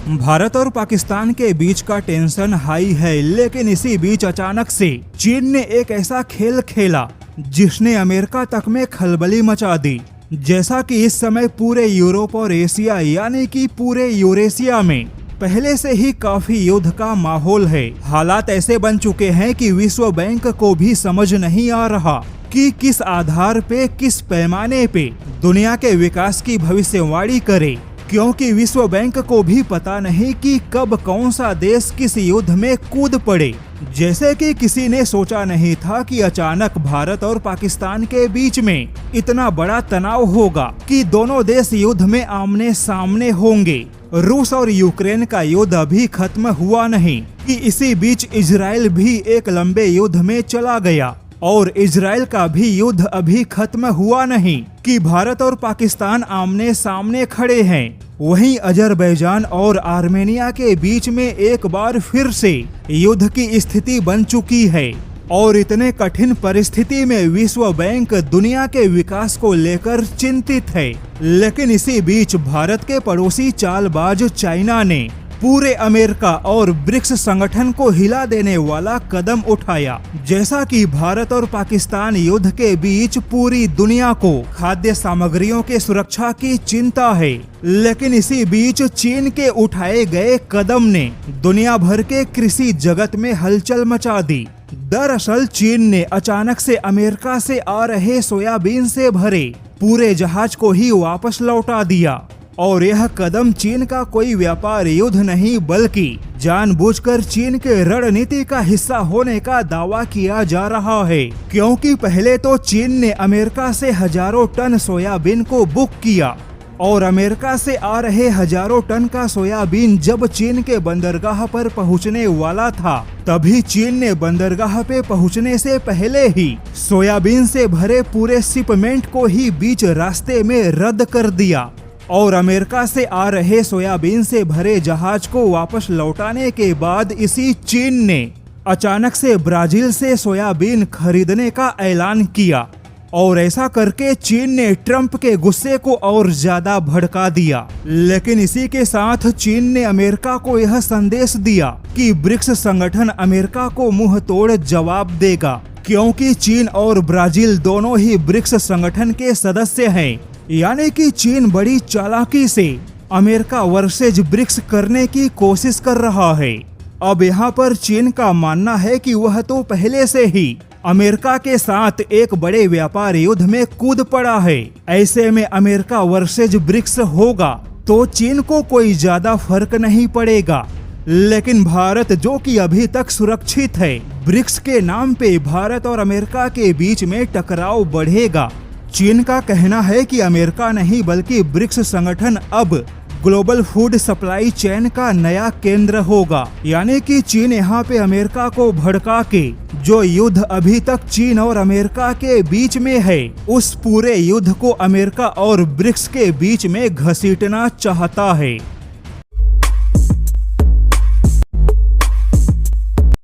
भारत और पाकिस्तान के बीच का टेंशन हाई है, लेकिन इसी बीच अचानक से चीन ने एक ऐसा खेल खेला जिसने अमेरिका तक में खलबली मचा दी। जैसा कि इस समय पूरे यूरोप और एशिया यानी कि पूरे यूरेशिया में पहले से ही काफी युद्ध का माहौल है। हालात ऐसे बन चुके हैं कि विश्व बैंक को भी समझ नहीं आ रहा कि किस आधार पे, किस पैमाने पे दुनिया के विकास की भविष्यवाणी करे, क्योंकि विश्व बैंक को भी पता नहीं कि कब कौन सा देश किस युद्ध में कूद पड़े। जैसे कि किसी ने सोचा नहीं था कि अचानक भारत और पाकिस्तान के बीच में इतना बड़ा तनाव होगा कि दोनों देश युद्ध में आमने सामने होंगे। रूस और यूक्रेन का युद्ध अभी खत्म हुआ नहीं कि इसी बीच इजराइल भी एक लंबे युद्ध में चला गया, और इजराइल का भी युद्ध अभी खत्म हुआ नहीं कि भारत और पाकिस्तान आमने सामने खड़े हैं। वहीं अजरबैजान और आर्मेनिया के बीच में एक बार फिर से युद्ध की स्थिति बन चुकी है, और इतने कठिन परिस्थिति में विश्व बैंक दुनिया के विकास को लेकर चिंतित है। लेकिन इसी बीच भारत के पड़ोसी चालबाज चाइना ने पूरे अमेरिका और ब्रिक्स संगठन को हिला देने वाला कदम उठाया। जैसा कि भारत और पाकिस्तान युद्ध के बीच पूरी दुनिया को खाद्य सामग्रियों के सुरक्षा की चिंता है, लेकिन इसी बीच चीन के उठाए गए कदम ने दुनिया भर के कृषि जगत में हलचल मचा दी। दरअसल चीन ने अचानक से अमेरिका से आ रहे सोयाबीन से भरे पूरे जहाज को ही वापस लौटा दिया, और यह कदम चीन का कोई व्यापार युद्ध नहीं बल्कि जानबूझकर चीन के रणनीति का हिस्सा होने का दावा किया जा रहा है। क्योंकि पहले तो चीन ने अमेरिका से हजारों टन सोयाबीन को बुक किया, और अमेरिका से आ रहे हजारों टन का सोयाबीन जब चीन के बंदरगाह पर पहुंचने वाला था, तभी चीन ने बंदरगाह पे पहुंचने से पहले ही सोयाबीन से भरे पूरे शिपमेंट को ही बीच रास्ते में रद्द कर दिया, और अमेरिका से आ रहे सोयाबीन से भरे जहाज को वापस लौटाने के बाद इसी चीन ने अचानक से ब्राजील से सोयाबीन खरीदने का ऐलान किया, और ऐसा करके चीन ने ट्रंप के गुस्से को और ज्यादा भड़का दिया। लेकिन इसी के साथ चीन ने अमेरिका को यह संदेश दिया कि ब्रिक्स संगठन अमेरिका को मुंह तोड़ जवाब देगा, क्योंकि चीन और ब्राजील दोनों ही ब्रिक्स संगठन के सदस्य हैं। यानी कि चीन बड़ी चालाकी से अमेरिका वर्सेज ब्रिक्स करने की कोशिश कर रहा है। अब यहाँ पर चीन का मानना है कि वह तो पहले से ही अमेरिका के साथ एक बड़े व्यापार युद्ध में कूद पड़ा है। ऐसे में अमेरिका वर्सेज ब्रिक्स होगा तो चीन को कोई ज्यादा फर्क नहीं पड़ेगा। लेकिन भारत, जो कि अभी तक सुरक्षित है, ब्रिक्स के नाम पे भारत और अमेरिका के बीच में टकराव बढ़ेगा। चीन का कहना है कि अमेरिका नहीं बल्कि ब्रिक्स संगठन अब ग्लोबल फूड सप्लाई चेन का नया केंद्र होगा। यानी कि चीन यहाँ पे अमेरिका को भड़का के जो युद्ध अभी तक चीन और अमेरिका के बीच में है, उस पूरे युद्ध को अमेरिका और ब्रिक्स के बीच में घसीटना चाहता है।